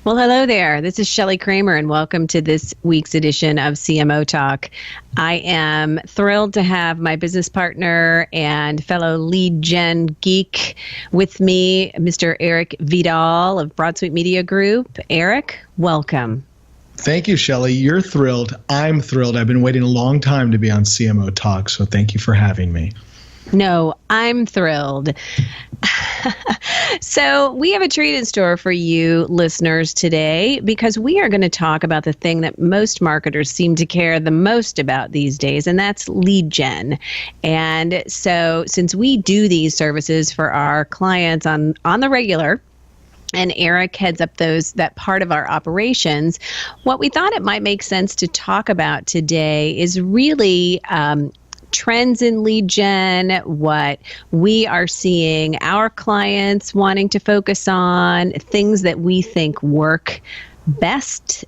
Well, hello there. This is Shelley Kramer, and welcome to this week's edition of CMOTalk. I am thrilled to have my business partner and fellow lead gen geek with me, Mr. Eric Vidal of Broadsuite Media Group. Eric, welcome. Thank you, Shelley. You're thrilled. I'm thrilled. I've been waiting a long time to be on CMOTalk, so thank you for having me. No, I'm thrilled. So we have a treat in store for you listeners today because we are going to talk about the thing that most marketers seem to care the most about these days, and that's lead gen. And so since we do these services for our clients on the regular, and Eric heads up that part of our operations, what we thought it might make sense to talk about today is really trends in lead gen, what we are seeing our clients wanting to focus on, things that we think work best,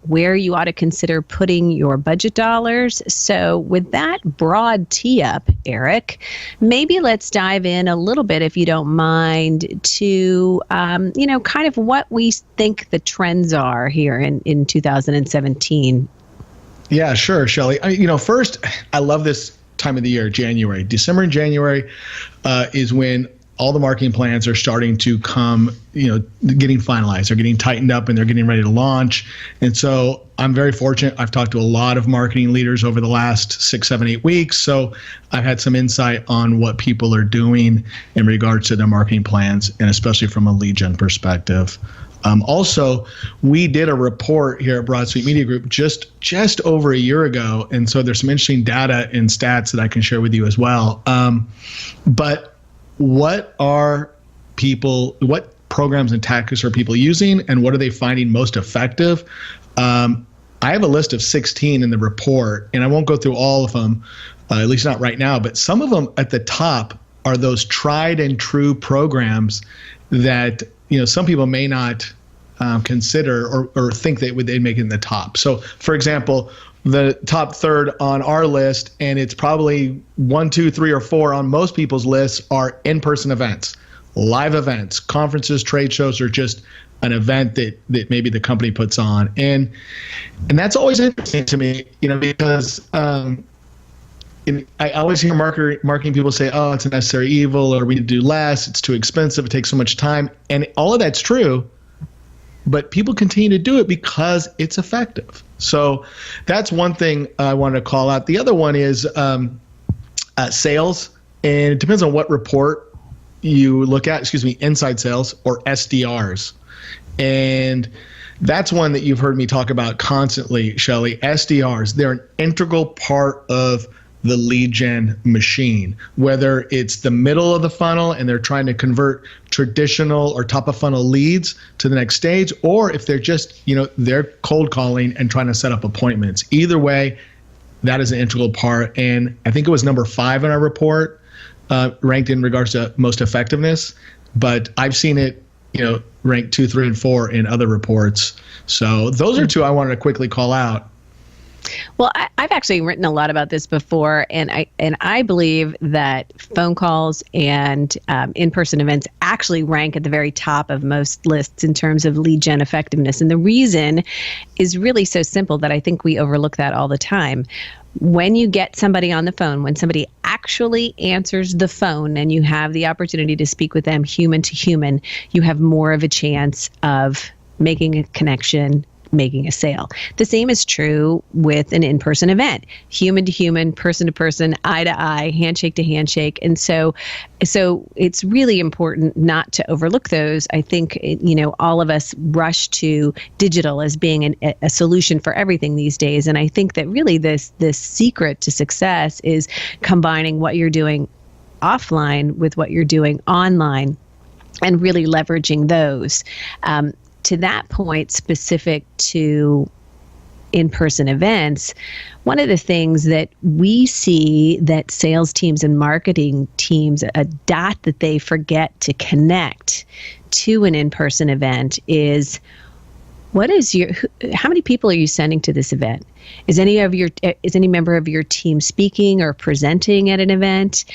where you ought to consider putting your budget dollars. So with that broad tee up, Eric, maybe let's dive in a little bit, if you don't mind, to, kind of what we think the trends are here in 2017. Yeah, sure, Shelley. First, I love this time of the year, January. December and January is when all the marketing plans are starting to come, getting finalized. They're getting tightened up and they're getting ready to launch. And so I'm very fortunate. I've talked to a lot of marketing leaders over the last 6, 7, 8 weeks. So I've had some insight on what people are doing in regards to their marketing plans, and especially from a lead gen perspective. Also, we did a report here at Broadsuite Media Group just over a year ago, and so there's some interesting data and stats that I can share with you as well. But what programs and tactics are people using, and what are they finding most effective? I have a list of 16 in the report, and I won't go through all of them, at least not right now, but some of them at the top are those tried and true programs that some people may not consider or think that they'd make it in the top. So, for example, the top third on our list, and it's probably 1, 2, 3, or 4 on most people's lists, are in-person events, live events, conferences, trade shows, or just an event that maybe the company puts on. And that's always interesting to me, because I always hear marketing people say, oh, it's a necessary evil, or we need to do less, it's too expensive, it takes so much time. And all of that's true, but people continue to do it because it's effective. So that's one thing I wanted to call out. The other one is sales, and it depends on what report you look at, inside sales or SDRs. And that's one that you've heard me talk about constantly, Shelley. SDRs, they're an integral part of the lead gen machine, whether it's the middle of the funnel and they're trying to convert traditional or top of funnel leads to the next stage, or if they're just, they're cold calling and trying to set up appointments. Either way, that is an integral part. And I think it was number 5 in our report, ranked in regards to most effectiveness, but I've seen it, ranked 2, 3, and 4 in other reports. So those are 2 I wanted to quickly call out. Well, I've actually written a lot about this before, and I believe that phone calls and in-person events actually rank at the very top of most lists in terms of lead gen effectiveness. And the reason is really so simple that I think we overlook that all the time. When you get somebody on the phone, when somebody actually answers the phone and you have the opportunity to speak with them human to human, you have more of a chance of making a connection, making a sale. The same is true with an in-person event, human to human, person to person, eye to eye, handshake to handshake. And so it's really important not to overlook those. I think, all of us rush to digital as being a solution for everything these days. And I think that really this secret to success is combining what you're doing offline with what you're doing online and really leveraging those. To that point, specific to in-person events, one of the things that we see that sales teams and marketing teams, a dot that they forget to connect to an in-person event is, how many people are you sending to this event? Is any member of your team speaking or presenting at an event?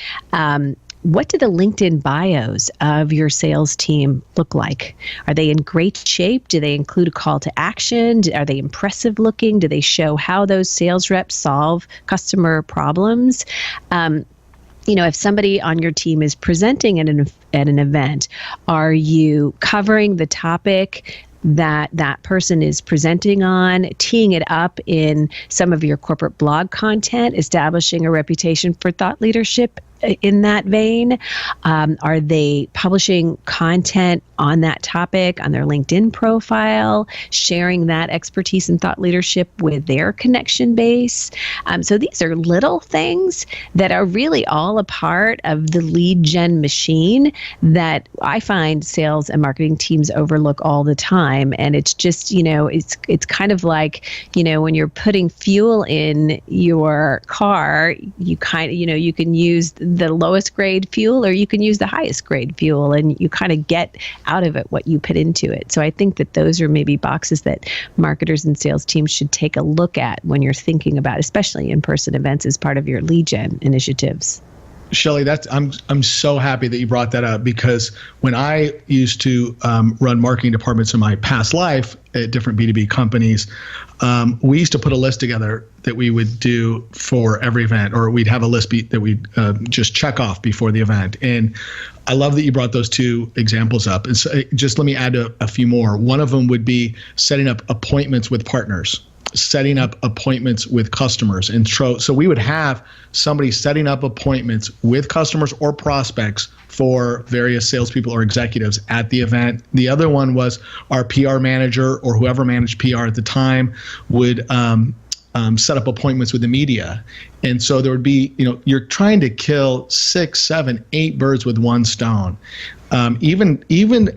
what do the LinkedIn bios of your sales team look like? Are they in great shape? Do they include a call to action? Are they impressive looking? Do they show how those sales reps solve customer problems? If somebody on your team is presenting at an event, are you covering the topic that person is presenting on, teeing it up in some of your corporate blog content, establishing a reputation for thought leadership in that vein? Are they publishing content on that topic on their LinkedIn profile, sharing that expertise and thought leadership with their connection base? So these are little things that are really all a part of the lead gen machine that I find sales and marketing teams overlook all the time. And it's just, it's kind of like, when you're putting fuel in your car, you can use the lowest grade fuel or you can use the highest grade fuel, and you kind of get out of it what you put into it. So I think that those are maybe boxes that marketers and sales teams should take a look at when you're thinking about, especially in-person events as part of your lead gen initiatives. Shelley, I'm so happy that you brought that up, because when I used to run marketing departments in my past life at different B2B companies, we used to put a list together that we would do for every event, or we'd have a list that we'd just check off before the event. And I love that you brought those two examples up. And so just let me add a few more. One of them would be setting up appointments with partners, setting up appointments with customers. And so we would have somebody setting up appointments with customers or prospects for various salespeople or executives at the event. The other one was our PR manager or whoever managed PR at the time would set up appointments with the media. And so there would be, you're trying to kill 6, 7, 8 birds with one stone. Even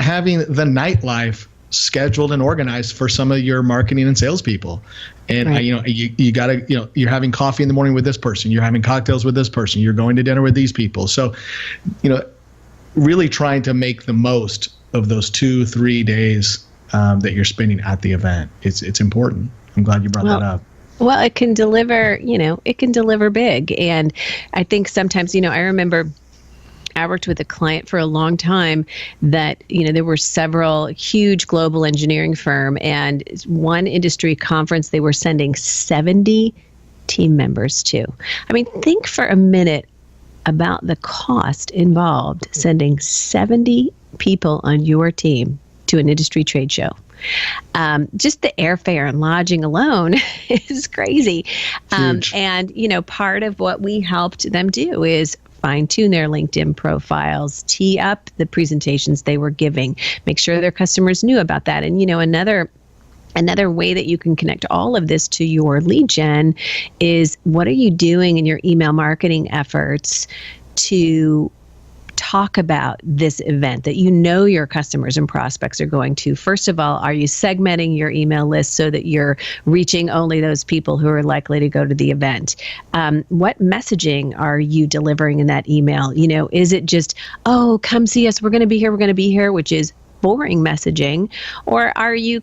having the nightlife scheduled and organized for some of your marketing and salespeople. And right. You gotta, you're having coffee in the morning with this person, you're having cocktails with this person, you're going to dinner with these people. So, really trying to make the most of those 2-3 days that you're spending at the event. It's important. I'm glad you brought that up. Well, it can deliver, it can deliver big. And I think sometimes, I remember I worked with a client for a long time that, there were several huge global engineering firm, and one industry conference they were sending 70 team members to. I mean, think for a minute about the cost involved sending 70 people on your team to an industry trade show. Just the airfare and lodging alone is crazy. And, part of what we helped them do is fine-tune their LinkedIn profiles, tee up the presentations they were giving, make sure their customers knew about that. And, another way that you can connect all of this to your lead gen is, what are you doing in your email marketing efforts to talk about this event that your customers and prospects are going to? First of all, are you segmenting your email list so that you're reaching only those people who are likely to go to the event? What messaging are you delivering in that email? Is it just, oh, come see us, we're going to be here, which is boring messaging? Or are you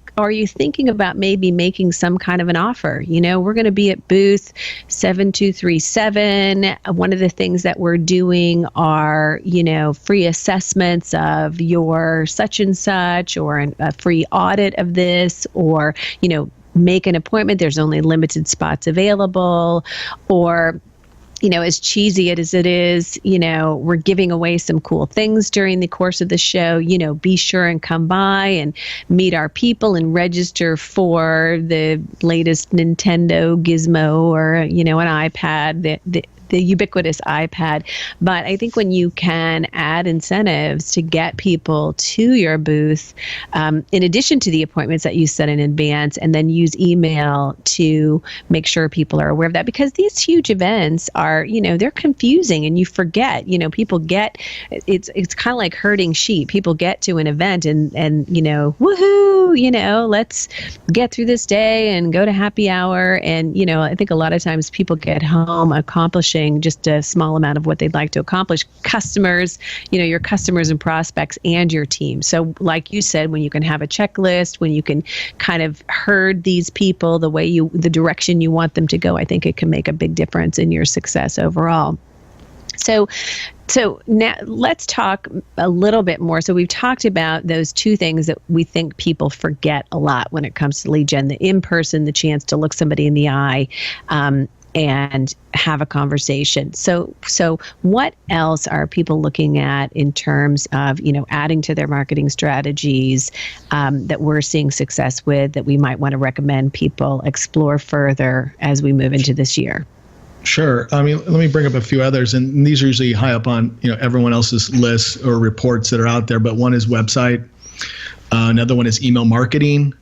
thinking about maybe making some kind of an offer? We're going to be at booth 7237. One of the things that we're doing are, free assessments of your such and such, or a free audit of this, or, make an appointment. There's only limited spots available. Or, as cheesy as it is, we're giving away some cool things during the course of the show. Be sure and come by and meet our people and register for the latest Nintendo gizmo, or, an iPad, the ubiquitous iPad. But I think when you can add incentives to get people to your booth, in addition to the appointments that you set in advance, and then use email to make sure people are aware of that, because these huge events are, they're confusing, and you forget, people get, it's kind of like herding sheep. People get to an event and woohoo, let's get through this day and go to happy hour. And, I think a lot of times people get home accomplishing just a small amount of what they'd like to accomplish. Customers, your customers and prospects and your team. So like you said, when you can have a checklist, when you can kind of herd these people the direction you want them to go, I think it can make a big difference in your success overall. So So now let's talk a little bit more. So we've talked about those two things that we think people forget a lot when it comes to lead gen: the in-person, the chance to look somebody in the eye, and have a conversation. So what else are people looking at in terms of, adding to their marketing strategies that we're seeing success with, that we might want to recommend people explore further as we move into this year? Sure. I mean, let me bring up a few others, and these are usually high up on everyone else's lists or reports that are out there. But one is website. Another one is email marketing,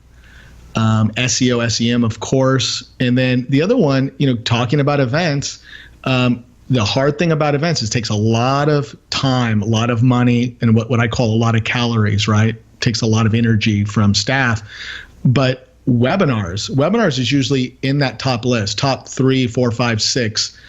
SEO, SEM, of course, and then the other one, talking about events. The hard thing about events is it takes a lot of time, a lot of money, and what I call a lot of calories. Right? It takes a lot of energy from staff, but Webinars is usually in that top list, top 3, 4, 5, 6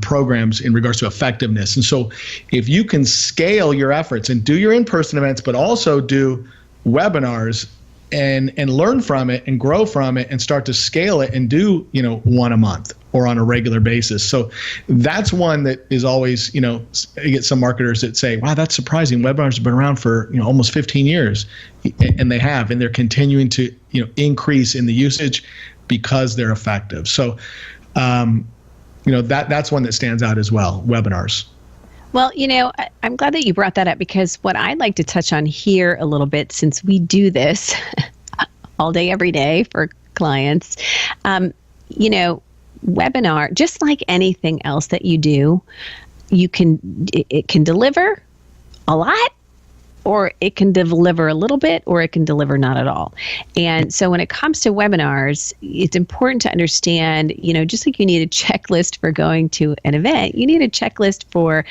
programs in regards to effectiveness. And so if you can scale your efforts and do your in-person events, but also do webinars and learn from it and grow from it and start to scale it and do, one a month or on a regular basis. So that's one that is always, you get some marketers that say, wow, that's surprising. Webinars have been around for, almost 15 years. And they have, and they're continuing to, increase in the usage because they're effective. So, that's one that stands out as well, webinars. Well, I'm glad that you brought that up, because what I'd like to touch on here a little bit, since we do this all day, every day for clients, webinar, just like anything else that you do, it can deliver a lot, or it can deliver a little bit, or it can deliver not at all. And so when it comes to webinars, it's important to understand, just like you need a checklist for going to an event, you need a checklist for,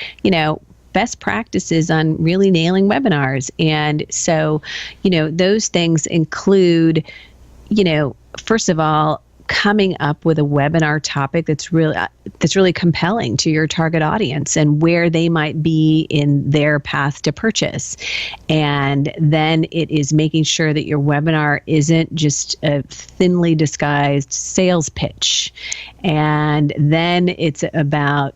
best practices on really nailing webinars. And so, those things include, first of all, coming up with a webinar topic that's really compelling to your target audience and where they might be in their path to purchase. And then it is making sure that your webinar isn't just a thinly disguised sales pitch. And then it's about,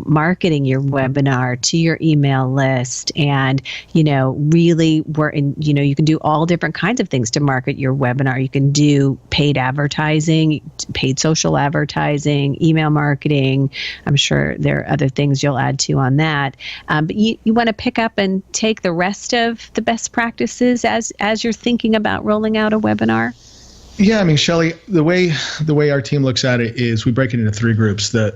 marketing your webinar to your email list, and, really you can do all different kinds of things to market your webinar. You can do paid advertising, paid social advertising, email marketing. I'm sure there are other things you'll add to on that. But you want to pick up and take the rest of the best practices as you're thinking about rolling out a webinar? Yeah, I mean, Shelley, the way our team looks at it is we break it into 3 groups: the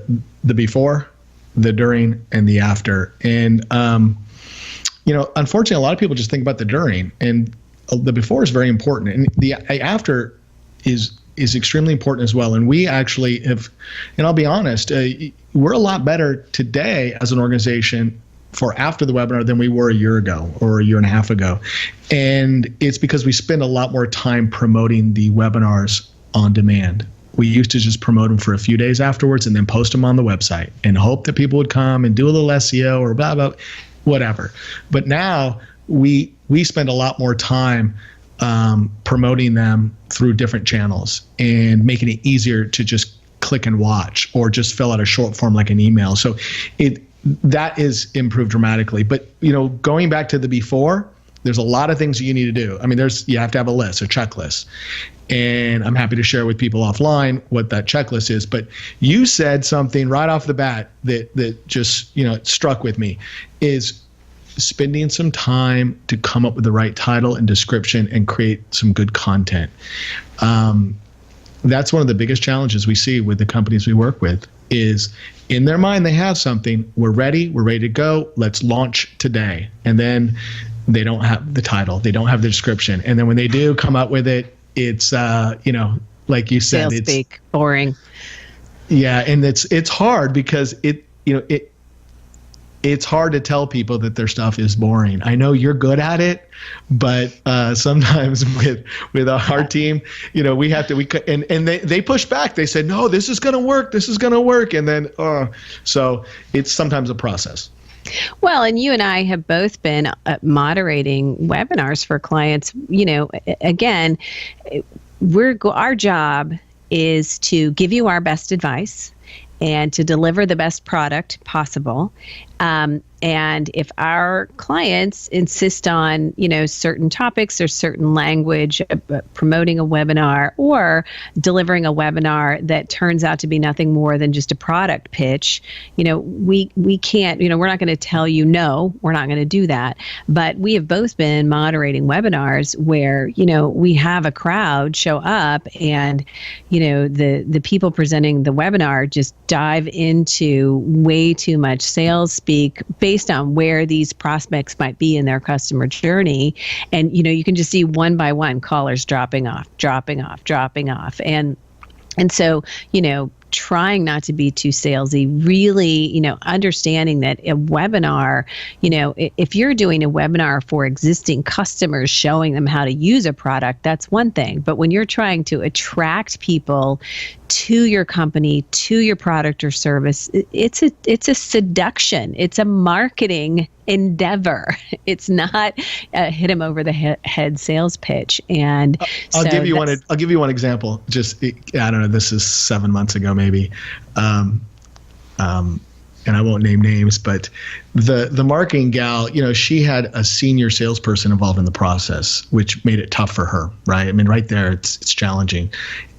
before, the during, and the after. And unfortunately, a lot of people just think about the during, and the before is very important, and the after is extremely important as well. And we actually have, and I'll be honest, we're a lot better today as an organization for after the webinar than we were a year ago or a year and a half ago. And it's because we spend a lot more time promoting the webinars on demand. We used to just promote them for a few days afterwards and then post them on the website and hope that people would come and do a little SEO or blah, blah, whatever. But now we spend a lot more time promoting them through different channels and making it easier to just click and watch or just fill out a short form like an email. So that is improved dramatically. But going back to the before, there's a lot of things that you need to do. I mean, you have to have a list, a checklist. And I'm happy to share with people offline what that checklist is. But you said something right off the bat that just, struck with me, is spending some time to come up with the right title and description and create some good content. That's one of the biggest challenges we see with the companies we work with, is in their mind they have something, we're ready to go, let's launch today. And then they don't have the title, they don't have the description. And then when they do come up with it, it's like you said, sales speak, boring. Yeah, and it's hard because it's hard to tell people that their stuff is boring. I know you're good at it, but sometimes with our team, we have to, and they push back. They said, no, this is going to work. This is going to work. And then, so it's sometimes a process. Well, and you and I have both been moderating webinars for clients. Again, our job is to give you our best advice and to deliver the best product possible. And if our clients insist on, certain topics or certain language, promoting a webinar or delivering a webinar that turns out to be nothing more than just a product pitch, we can't, we're not going to tell you, no, we're not going to do that. But we have both been moderating webinars where, we have a crowd show up and, the people presenting the webinar just dive into way too much sales speak based on where these prospects might be in their customer journey. And, you can just see one by one callers dropping off. And so, trying not to be too salesy, really, understanding that a webinar, if you're doing a webinar for existing customers, showing them how to use a product, that's one thing. But when you're trying to attract people to your company, to your product or service, it's a seduction. It's a marketing endeavor. It's not a hit them over the head sales pitch. And I'll give you one example. Just, I don't know, this is 7 months ago, maybe. And I won't name names, but the marketing gal, she had a senior salesperson involved in the process, which made it tough for her, right? I mean, right there, it's challenging.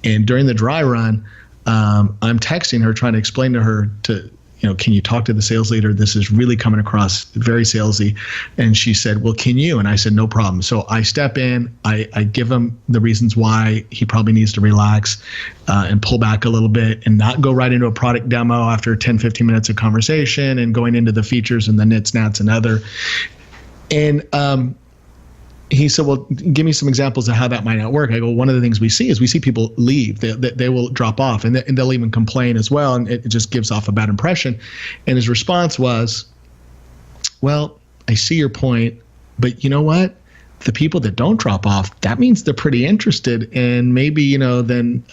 And during the dry run, I'm texting her, trying to explain to her can you talk to the sales leader? This is really coming across very salesy. And she said, well, can you? And I said, no problem. So I step in, I give him the reasons why he probably needs to relax and pull back a little bit and not go right into a product demo after 10, 15 minutes of conversation and going into the features and the nits, nats, and other. And he said, well, give me some examples of how that might not work. I go, one of the things we see is people leave. They will drop off and they'll even complain as well. And it just gives off a bad impression. And his response was, well, I see your point, but you know what? The people that don't drop off, that means they're pretty interested. And maybe, then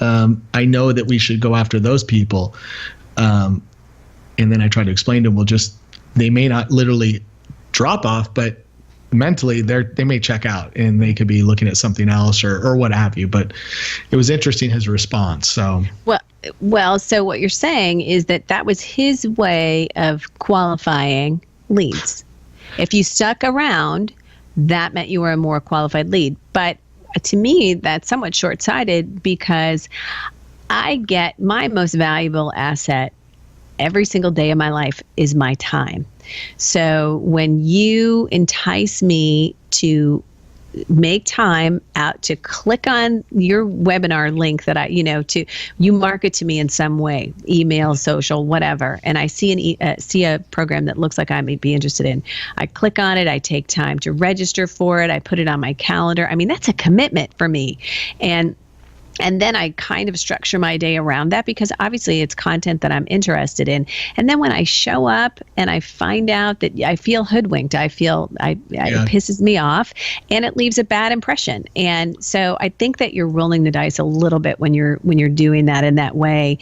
I know that we should go after those people. And then I try to explain to them, they may not literally drop off, but mentally they may check out and they could be looking at something else or what have you. But it was interesting, his response. So so what you're saying is that was his way of qualifying leads. If you stuck around, that meant you were a more qualified lead. But to me, that's somewhat short-sighted because I get my most valuable asset every single day of my life is my time. So when you entice me to make time out to click on your webinar link that you market to me in some way, email, social, whatever, and I see a program that looks like I might be interested in, I click on it, I take time to register for it, I put it on my calendar. I mean, that's a commitment for me. And then I kind of structure my day around that because obviously it's content that I'm interested in. And then when I show up and I find out that I feel hoodwinked, it pisses me off and it leaves a bad impression. And so I think that you're rolling the dice a little bit when you're doing that in that way.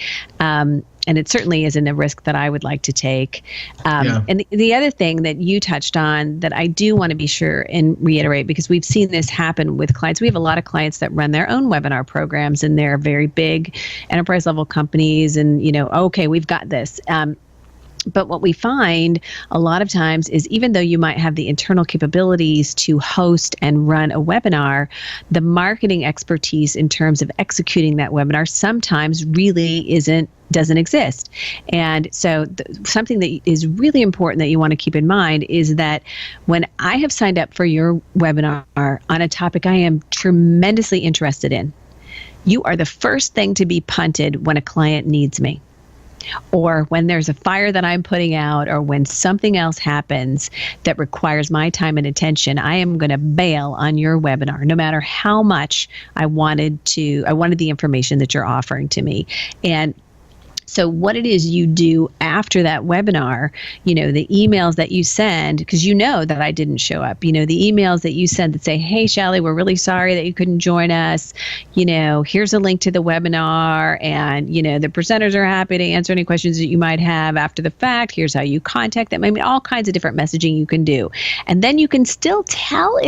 And it certainly isn't a risk that I would like to take. And the other thing that you touched on that I do want to be sure and reiterate, because we've seen this happen with clients. We have a lot of clients that run their own webinar programs and they're very big enterprise level companies and, okay, we've got this. But what we find a lot of times is even though you might have the internal capabilities to host and run a webinar, the marketing expertise in terms of executing that webinar sometimes really doesn't exist. And so something that is really important that you want to keep in mind is that when I have signed up for your webinar on a topic I am tremendously interested in, you are the first thing to be punted when a client needs me, or when there's a fire that I'm putting out, or when something else happens that requires my time and attention. I am going to bail on your webinar, no matter how much I wanted the information that you're offering to me. And so what it is you do after that webinar, the emails that you send, because that I didn't show up, the emails that you send that say, hey, Shelly, we're really sorry that you couldn't join us. Here's a link to the webinar and, the presenters are happy to answer any questions that you might have after the fact. Here's how you contact them. I mean, all kinds of different messaging you can do. And then you can still tell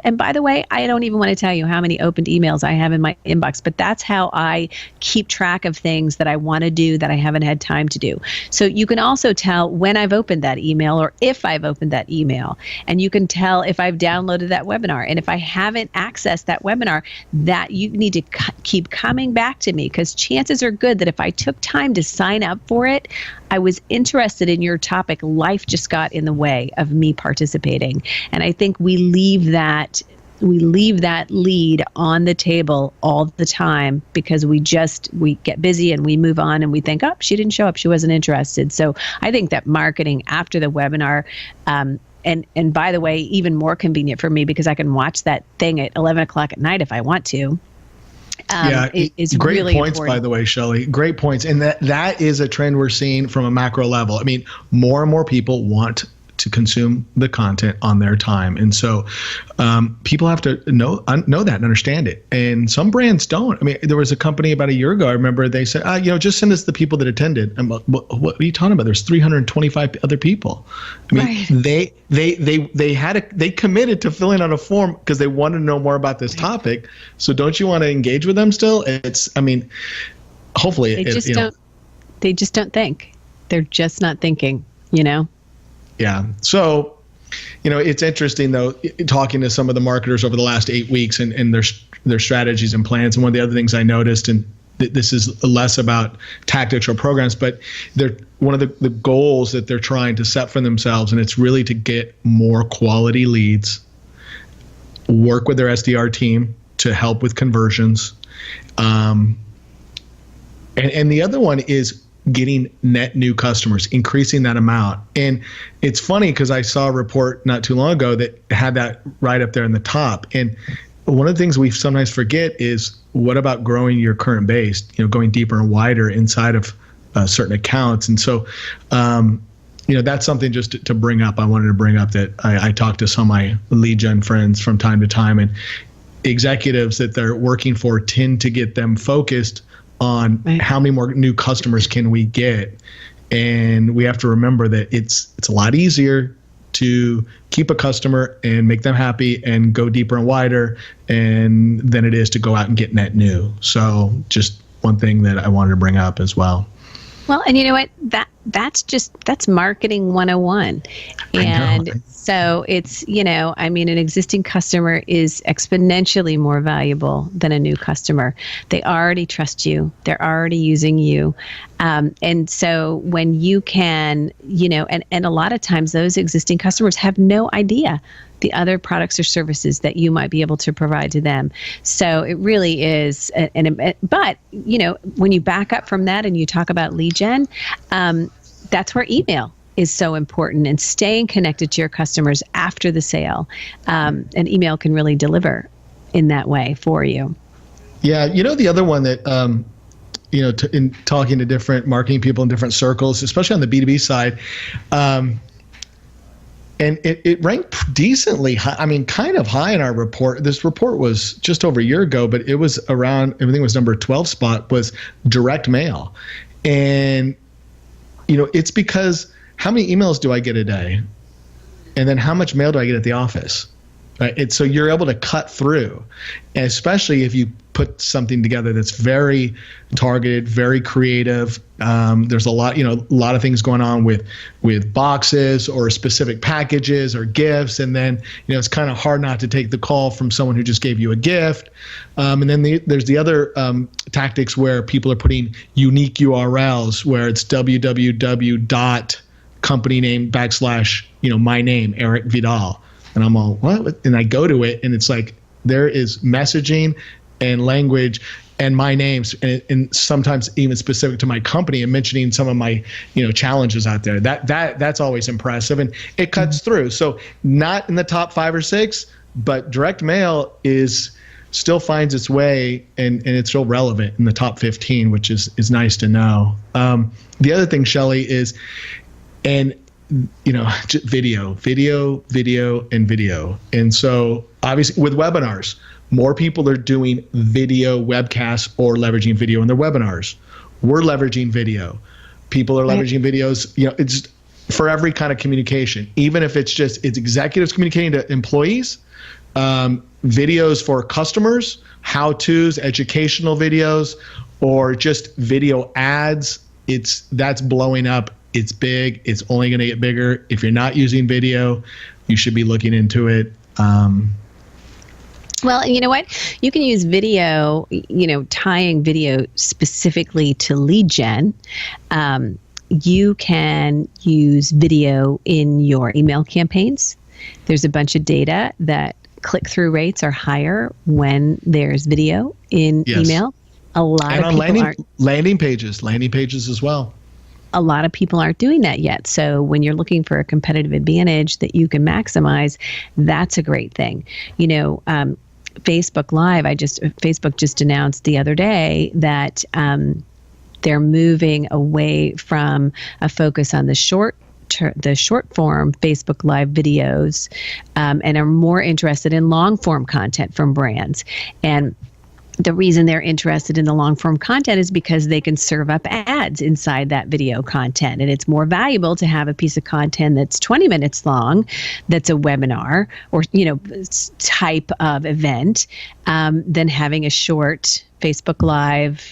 and by the way, I don't even want to tell you how many opened emails I have in my inbox, but that's how I keep track of things that I want to do, that that I haven't had time to do. So you can also tell when I've opened that email or if I've opened that email. And you can tell if I've downloaded that webinar. And if I haven't accessed that webinar, that you need to keep coming back to me, because chances are good that if I took time to sign up for it, I was interested in your topic. Life just got in the way of me participating. And I think we leave that lead on the table all the time because we get busy and we move on and we think, oh, she didn't show up, she wasn't interested. So I think that marketing after the webinar, and by the way, even more convenient for me because I can watch that thing at 11 o'clock at night if I want to. Is great really points, important. by the way, Shelley. Great points. And that is a trend we're seeing from a macro level. I mean, more and more people want to consume the content on their time. And so people have to know that and understand it. And some brands don't. I mean, there was a company about a year ago, I remember they said, just send us the people that attended. I'm like, what are you talking about? There's 325 other people. I mean, right. They committed to filling out a form because they wanted to know more about this topic. So don't you want to engage with them still? Hopefully they just don't think. They're just not thinking, Yeah. So, it's interesting, though, talking to some of the marketers over the last 8 weeks and their strategies and plans. And one of the other things I noticed, and this is less about tactics or programs, but one of the goals that they're trying to set for themselves, and it's really to get more quality leads, work with their SDR team to help with conversions. And the other one is getting net new customers, increasing that amount. And it's funny because I saw a report not too long ago that had that right up there in the top. And one of the things we sometimes forget is, what about growing your current base, going deeper and wider inside of certain accounts. And so, that's something just to bring up. I wanted to bring up that I talk to some of my lead gen friends from time to time, and executives that they're working for tend to get them focused on how many more new customers can we get. And we have to remember that it's a lot easier to keep a customer and make them happy and go deeper and wider than it is to go out and get net new. So just one thing that I wanted to bring up as well. Well, and you know what? That's marketing 101. And so it's, an existing customer is exponentially more valuable than a new customer. They already trust you. They're already using you. And so when you can, and a lot of times those existing customers have no idea the other products or services that you might be able to provide to them. So it really is, but when you back up from that and you talk about lead gen, that's where email is so important, and staying connected to your customers after the sale. And email can really deliver in that way for you. Yeah. The other one that, in talking to different marketing people in different circles, especially on the B2B side, and it ranked decently high, kind of high in our report. This report was just over a year ago, but it was around, everything was number 12 spot, was direct mail. And, it's because how many emails do I get a day? And then how much mail do I get at the office? Right? So you're able to cut through, and especially if you put something together that's very targeted, very creative. There's a lot of things going on with boxes or specific packages or gifts, and then it's kind of hard not to take the call from someone who just gave you a gift. And then there's the other tactics where people are putting unique URLs where it's www.company name / my name, Eric Vidal. And I'm all, what? And I go to it, and it's like there is messaging and language and my names, and sometimes even specific to my company, and mentioning some of my challenges out there. That's always impressive, and it cuts through. So not in the top 5 or 6, but direct mail still finds its way, and it's still relevant in the top 15, which is nice to know. The other thing, Shelley, is video. And so obviously with webinars, more people are doing video webcasts or leveraging video in their webinars. We're leveraging video. People are leveraging videos. It's for every kind of communication, even if it's executives communicating to employees, videos for customers, how-tos, educational videos, or just video ads that's blowing up. It's big. It's only going to get bigger. If you're not using video, you should be looking into it. Well, you know what? You can use video, tying video specifically to lead gen. You can use video in your email campaigns. There's a bunch of data that click-through rates are higher when there's video in email. A lot and of on people landing pages as well. A lot of people aren't doing that yet. So when you're looking for a competitive advantage that you can maximize, that's a great thing. Facebook Live, Facebook just announced the other day that they're moving away from a focus on the short form Facebook Live videos and are more interested in long form content from brands. And the reason they're interested in the long form content is because they can serve up ads inside that video content. And it's more valuable to have a piece of content that's 20 minutes long, that's a webinar or, type of event, than having a short Facebook Live,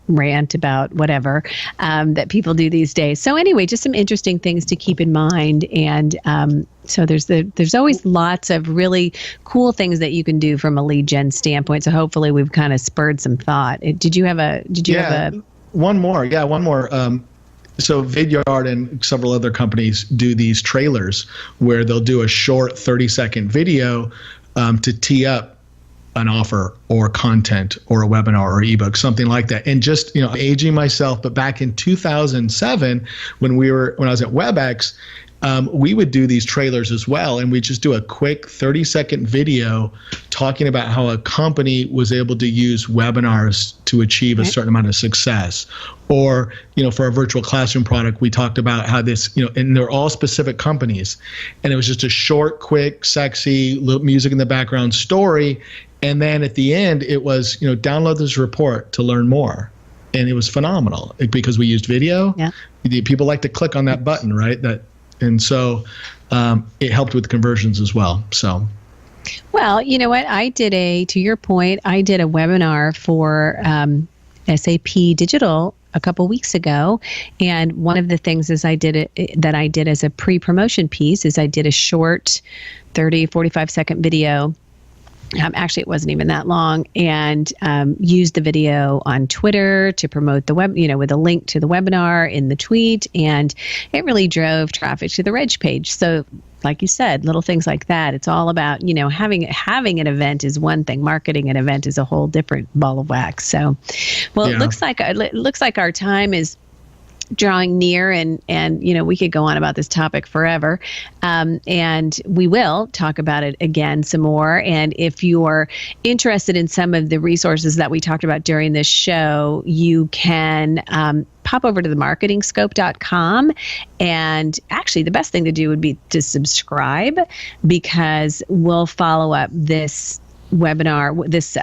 rant about whatever that people do these days. So anyway, just some interesting things to keep in mind. And so there's always lots of really cool things that you can do from a lead gen standpoint. So hopefully we've kind of spurred some thought. Did you have one more? Yeah, one more. So Vidyard and several other companies do these trailers where they'll do a short 30-second video to tee up an offer or content or a webinar or ebook, something like that. And just, aging myself, but back in 2007, when I was at WebEx, we would do these trailers as well. And we just do a quick 30-second video talking about how a company was able to use webinars to achieve a certain amount of success. Or, for our virtual classroom product, we talked about how this, and they're all specific companies. And it was just a short, quick, sexy, little music in the background story. And then at the end, it was, download this report to learn more. And it was phenomenal because we used video. Yeah. People like to click on that button, right? And so it helped with conversions as well. So, well, you know what? To your point, I did a webinar for SAP Digital a couple weeks ago. And one of the things I did as a pre-promotion piece is I did a short 45 second video. Actually, it wasn't even that long, and used the video on Twitter to promote the with a link to the webinar in the tweet, and it really drove traffic to the Reg page. So, like you said, little things like that. It's all about, having an event is one thing. Marketing an event is a whole different ball of wax. So, well, yeah. It looks like our time is drawing near, and we could go on about this topic forever, and we will talk about it again some more. And if you're interested in some of the resources that we talked about during this show, you can pop over to themarketingscope.com, and actually the best thing to do would be to subscribe, because we'll follow up this webinar, this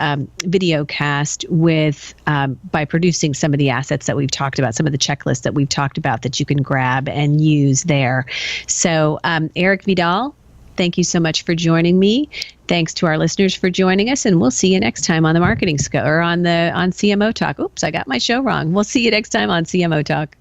video cast with by producing some of the assets that we've talked about, some of the checklists that we've talked about that you can grab and use there. So Eric Vidal, thank you so much for joining me. Thanks to our listeners for joining us, and we'll see you next time on the Marketing Scope or on CMOTalk. Oops, I got my show wrong. We'll see you next time on CMOTalk.